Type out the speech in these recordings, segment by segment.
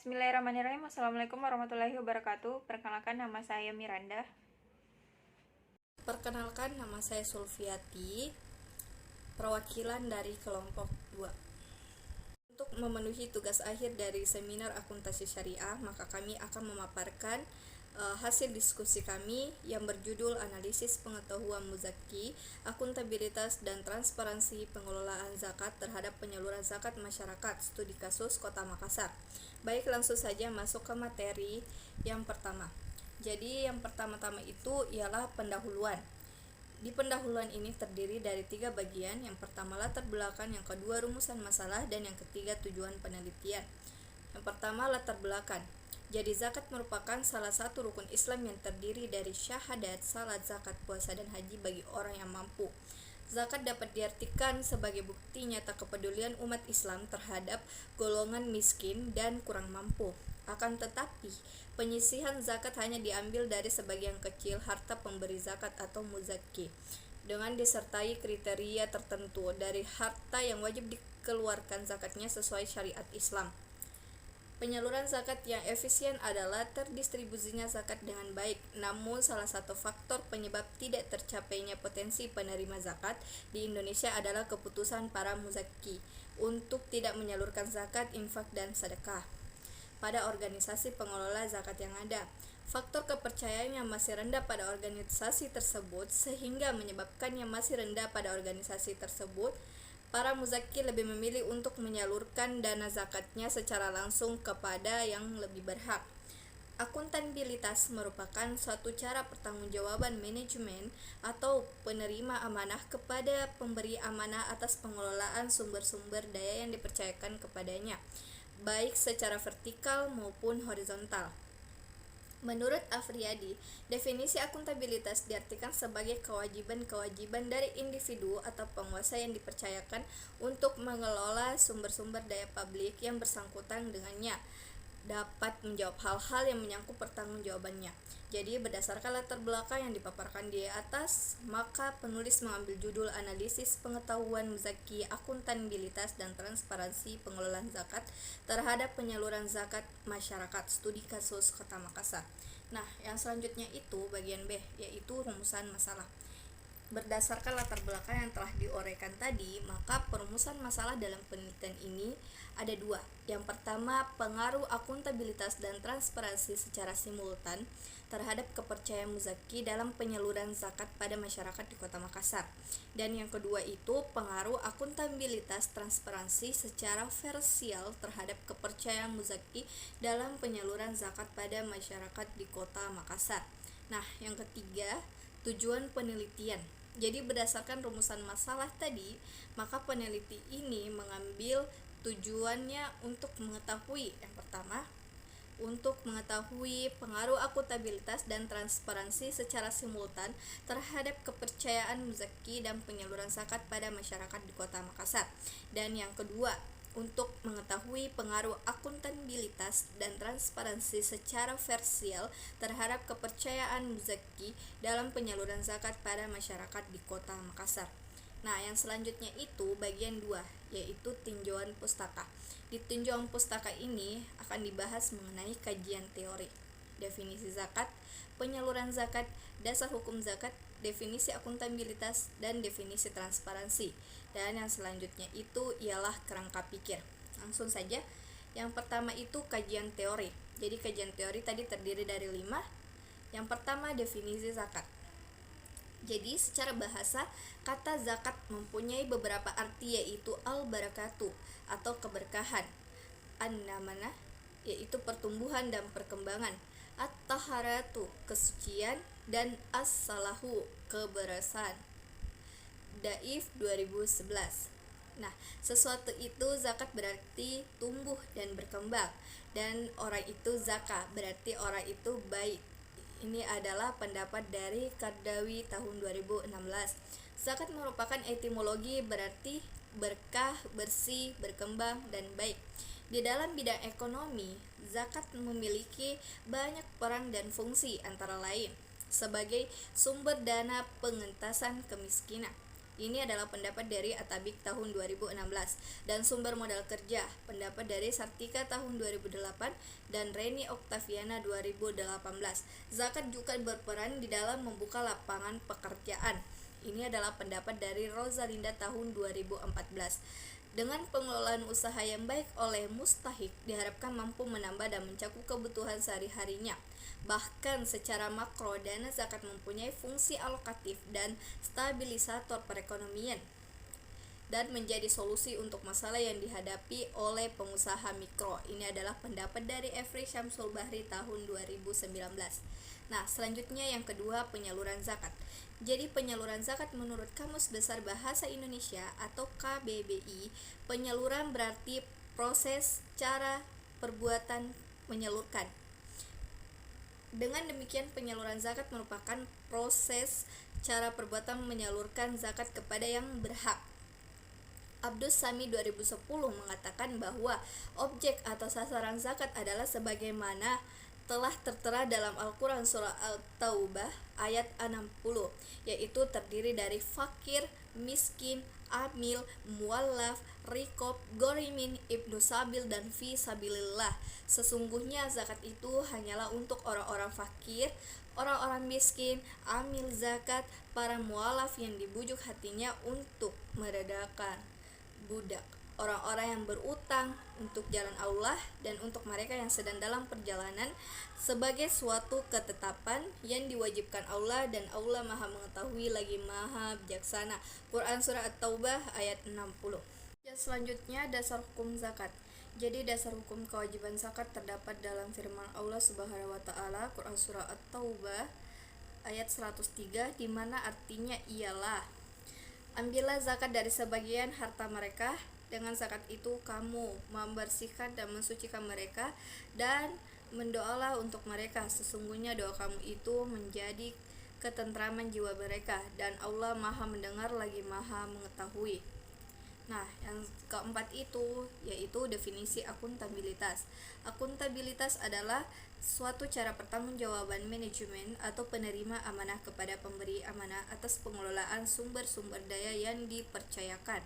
Bismillahirrahmanirrahim. Assalamualaikum warahmatullahi wabarakatuh. Perkenalkan, nama saya Miranda. Perkenalkan, nama saya Sulfiati, perwakilan dari kelompok 2. Untuk memenuhi tugas akhir dari seminar akuntansi syariah, maka kami akan memaparkan hasil diskusi kami yang berjudul Analisis Pengetahuan Muzaki, Akuntabilitas dan Transparansi Pengelolaan Zakat terhadap Penyaluran Zakat Masyarakat, Studi Kasus Kota Makassar. Baik, langsung saja masuk ke materi yang pertama. Jadi yang pertama-tama itu ialah pendahuluan. Di pendahuluan ini terdiri dari 3 bagian. Yang pertama latar belakang, yang kedua rumusan masalah, dan yang ketiga tujuan penelitian. Yang pertama latar belakang. Jadi zakat merupakan salah satu rukun Islam yang terdiri dari syahadat, salat, zakat, puasa, dan haji bagi orang yang mampu. Zakat dapat diartikan sebagai bukti nyata kepedulian umat Islam terhadap golongan miskin dan kurang mampu. Akan tetapi, penyisihan zakat hanya diambil dari sebagian kecil harta pemberi zakat atau muzaki, dengan disertai kriteria tertentu dari harta yang wajib dikeluarkan zakatnya sesuai syariat Islam. Penyaluran zakat yang efisien adalah terdistribusinya zakat dengan baik, namun salah satu faktor penyebab tidak tercapainya potensi penerima zakat di Indonesia adalah keputusan para muzaki untuk tidak menyalurkan zakat, infak, dan sedekah pada organisasi pengelola zakat yang ada. Faktor kepercayaan yang masih rendah pada organisasi tersebut sehingga menyebabkannya masih rendah pada organisasi tersebut, para muzaki lebih memilih untuk menyalurkan dana zakatnya secara langsung kepada yang lebih berhak. Akuntabilitas merupakan suatu cara pertanggungjawaban manajemen atau penerima amanah kepada pemberi amanah atas pengelolaan sumber-sumber daya yang dipercayakan kepadanya, baik secara vertikal maupun horizontal. Menurut Afriyadi, definisi akuntabilitas diartikan sebagai kewajiban-kewajiban dari individu atau penguasa yang dipercayakan untuk mengelola sumber-sumber daya publik yang bersangkutan dengannya, dapat menjawab hal-hal yang menyangkut pertanggungjawabannya. Jadi berdasarkan latar belakang yang dipaparkan di atas, maka penulis mengambil judul Analisis Pengetahuan Muzaki, Akuntabilitas dan Transparansi Pengelolaan Zakat terhadap Penyaluran Zakat Masyarakat, Studi Kasus Kota Makassar. Nah, yang selanjutnya itu bagian B, yaitu rumusan masalah. Berdasarkan latar belakang yang telah diuraikan tadi, maka perumusan masalah dalam penelitian ini ada 2. Yang pertama, pengaruh akuntabilitas dan transparansi secara simultan terhadap kepercayaan muzaki dalam penyaluran zakat pada masyarakat di Kota Makassar. Dan yang kedua itu, pengaruh akuntabilitas transparansi secara parsial terhadap kepercayaan muzaki dalam penyaluran zakat pada masyarakat di Kota Makassar. Nah, yang ketiga, tujuan penelitian. Jadi berdasarkan rumusan masalah tadi, maka peneliti ini mengambil tujuannya untuk mengetahui, yang pertama, untuk mengetahui pengaruh akuntabilitas dan transparansi secara simultan terhadap kepercayaan muzaki dan penyaluran zakat pada masyarakat di Kota Makassar. Dan yang kedua, untuk mengetahui pengaruh akuntabilitas dan transparansi secara parsial terhadap kepercayaan muzaki dalam penyaluran zakat pada masyarakat di Kota Makassar. Nah, yang selanjutnya itu bagian 2, yaitu tinjauan pustaka. Di tinjauan pustaka ini akan dibahas mengenai kajian teori, definisi zakat, penyaluran zakat, dasar hukum zakat, definisi akuntabilitas, dan definisi transparansi. Dan yang selanjutnya itu ialah kerangka pikir. Langsung saja, yang pertama itu kajian teori. Jadi kajian teori tadi terdiri dari 5. Yang pertama, definisi zakat. Jadi secara bahasa, kata zakat mempunyai beberapa arti, yaitu al-barakatuh atau keberkahan, an-namana yaitu pertumbuhan dan perkembangan, at-taharatu kesucian, dan as-salahu kebersihan. Daif 2011. Nah, sesuatu itu zakat berarti tumbuh dan berkembang, dan orang itu zakat berarti orang itu baik. Ini adalah pendapat dari Kardawi tahun 2016. Zakat merupakan etimologi berarti berkah, bersih, berkembang, dan baik. Di dalam bidang ekonomi, zakat memiliki banyak peran dan fungsi, antara lain sebagai sumber dana pengentasan kemiskinan, Ini adalah pendapat dari Atabik tahun 2016. Dan sumber modal kerja, pendapat dari Sartika tahun 2008 dan Reni Oktaviana 2018. Zakat juga berperan di dalam membuka lapangan pekerjaan. Ini adalah pendapat dari Rosalinda tahun 2014. Dengan pengelolaan usaha yang baik oleh mustahik, diharapkan mampu menambah dan mencakup kebutuhan sehari-harinya. Bahkan secara makro, dana zakat mempunyai fungsi alokatif dan stabilisator perekonomian dan menjadi solusi untuk masalah yang dihadapi oleh pengusaha mikro. Ini adalah pendapat dari Efri Syamsul Bahri tahun 2019. Nah, selanjutnya yang kedua, penyaluran zakat. Jadi penyaluran zakat menurut Kamus Besar Bahasa Indonesia atau KBBI, penyaluran berarti proses, cara, perbuatan menyalurkan. Dengan demikian, penyaluran zakat merupakan proses, cara, perbuatan menyalurkan zakat kepada yang berhak. Abdus Sami 2010 mengatakan bahwa objek atau sasaran zakat adalah sebagaimana telah tertera dalam Al-Quran surah Al-Taubah ayat 60, yaitu terdiri dari fakir, miskin, amil, muallaf, rikob, gorimin, ibnu sabil, dan fi sabilillah. Sesungguhnya zakat itu hanyalah untuk orang-orang fakir, orang-orang miskin, amil zakat, para mualaf yang dibujuk hatinya untuk meredakan budak, orang-orang yang berutang untuk jalan Allah, dan untuk mereka yang sedang dalam perjalanan sebagai suatu ketetapan yang diwajibkan Allah, dan Allah Maha mengetahui lagi Maha bijaksana. Quran surah At-Taubah ayat 60. Dan selanjutnya dasar hukum zakat. Jadi dasar hukum kewajiban zakat terdapat dalam firman Allah Subhanahu wa taala Quran surah At-Taubah ayat 103, di mana artinya ialah ambillah zakat dari sebagian harta mereka, dengan zakat itu kamu membersihkan dan mensucikan mereka, dan mendoalah untuk mereka, sesungguhnya doa kamu itu menjadi ketentraman jiwa mereka, dan Allah Maha mendengar lagi Maha mengetahui. Nah, yang keempat itu yaitu definisi akuntabilitas. Akuntabilitas adalah suatu cara pertanggungjawaban manajemen atau penerima amanah kepada pemberi amanah atas pengelolaan sumber-sumber daya yang dipercayakan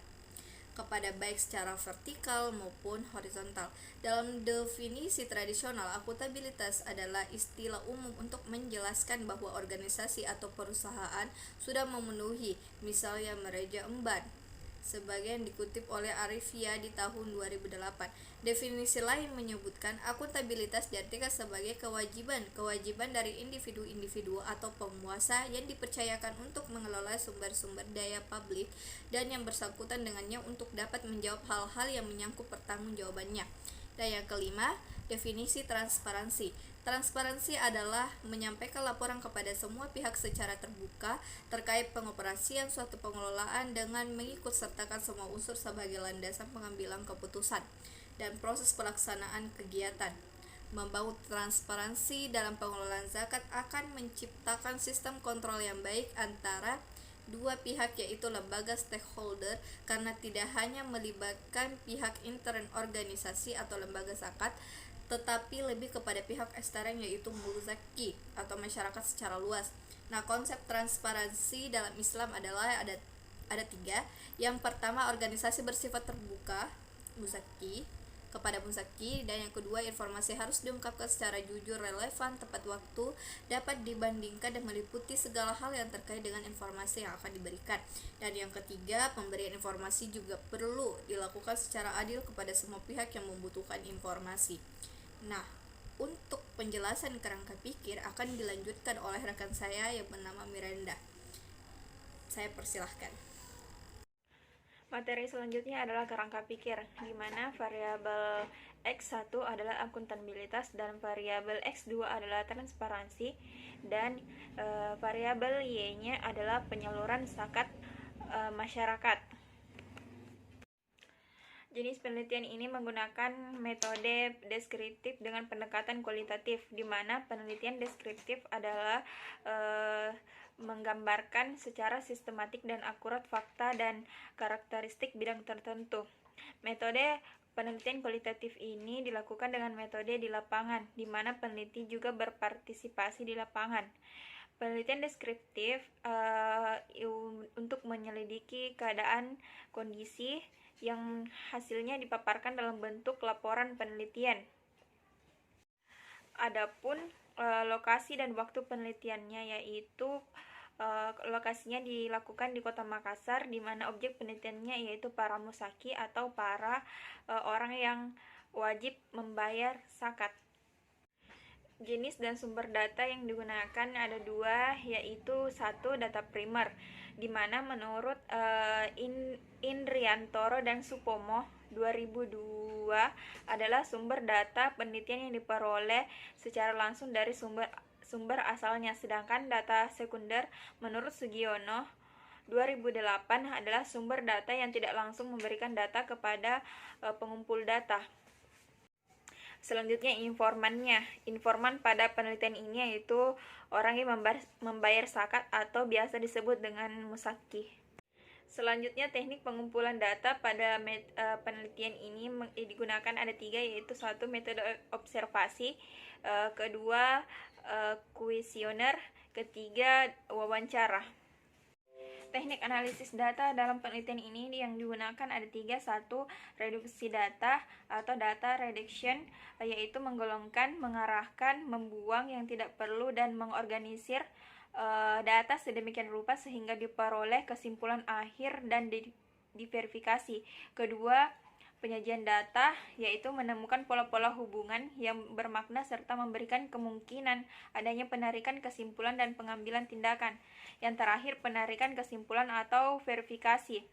kepada baik secara vertikal maupun horizontal. Dalam definisi tradisional, akuntabilitas adalah istilah umum untuk menjelaskan bahwa organisasi atau perusahaan sudah memenuhi, misalnya Meraja Emban, sebagian dikutip oleh Arifia di tahun 2008. Definisi lain menyebutkan akuntabilitas diartikan sebagai kewajiban dari individu-individu atau penguasa yang dipercayakan untuk mengelola sumber-sumber daya publik dan yang bersangkutan dengannya untuk dapat menjawab hal-hal yang menyangkut pertanggungjawabannya. Dan yang kelima, definisi transparansi. Transparansi adalah menyampaikan laporan kepada semua pihak secara terbuka terkait pengoperasian suatu pengelolaan dengan mengikut sertakan semua unsur sebagai landasan pengambilan keputusan dan proses pelaksanaan kegiatan. Membangun transparansi dalam pengelolaan zakat akan menciptakan sistem kontrol yang baik antara dua pihak, yaitu lembaga stakeholder, karena tidak hanya melibatkan pihak intern organisasi atau lembaga zakat, tetapi lebih kepada pihak ekstern, yaitu muzaki atau masyarakat secara luas. Nah, konsep transparansi dalam Islam adalah ada tiga. Yang pertama, organisasi bersifat terbuka, muzaki, kepada muzaki, dan yang kedua, informasi harus diungkapkan secara jujur, relevan, tepat waktu, dapat dibandingkan dan meliputi segala hal yang terkait dengan informasi yang akan diberikan. Dan yang ketiga, pemberian informasi juga perlu dilakukan secara adil kepada semua pihak yang membutuhkan informasi. Nah, untuk penjelasan kerangka pikir akan dilanjutkan oleh rekan saya yang bernama Miranda. Saya persilahkan. Materi selanjutnya adalah kerangka pikir, di mana variabel X1 adalah akuntabilitas dan variabel X2 adalah transparansi, dan variabel Y-nya adalah penyaluran zakat masyarakat. Jenis penelitian ini menggunakan metode deskriptif dengan pendekatan kualitatif, di mana penelitian deskriptif adalah menggambarkan secara sistematik dan akurat fakta dan karakteristik bidang tertentu. Metode penelitian kualitatif ini dilakukan dengan metode di lapangan, di mana peneliti juga berpartisipasi di lapangan. Penelitian deskriptif untuk menyelidiki keadaan kondisi yang hasilnya dipaparkan dalam bentuk laporan penelitian. Adapun lokasi dan waktu penelitiannya yaitu lokasinya dilakukan di Kota Makassar, di mana objek penelitiannya yaitu para musaki atau para orang yang wajib membayar zakat. Jenis dan sumber data yang digunakan ada dua, yaitu satu data primer, di mana menurut Indriantoro dan Supomo 2002 adalah sumber data penelitian yang diperoleh secara langsung dari sumber asalnya, sedangkan data sekunder menurut Sugiono 2008 adalah sumber data yang tidak langsung memberikan data kepada pengumpul data. Selanjutnya informan pada penelitian ini yaitu orang yang membayar zakat atau biasa disebut dengan musaki. Selanjutnya teknik pengumpulan data pada penelitian ini digunakan ada tiga, yaitu satu metode observasi, kedua kuesioner, ketiga wawancara. Teknik analisis data dalam penelitian ini yang digunakan ada tiga. Satu, reduksi data atau data reduction, yaitu menggolongkan, mengarahkan, membuang yang tidak perlu dan mengorganisir data sedemikian rupa sehingga diperoleh kesimpulan akhir dan diverifikasi. Kedua, penyajian data, yaitu menemukan pola-pola hubungan yang bermakna serta memberikan kemungkinan adanya penarikan kesimpulan dan pengambilan tindakan. Yang terakhir, penarikan kesimpulan atau verifikasi.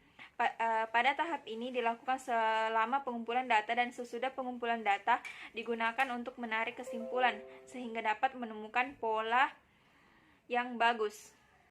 Pada tahap ini dilakukan selama pengumpulan data dan sesudah pengumpulan data digunakan untuk menarik kesimpulan sehingga dapat menemukan pola yang bagus.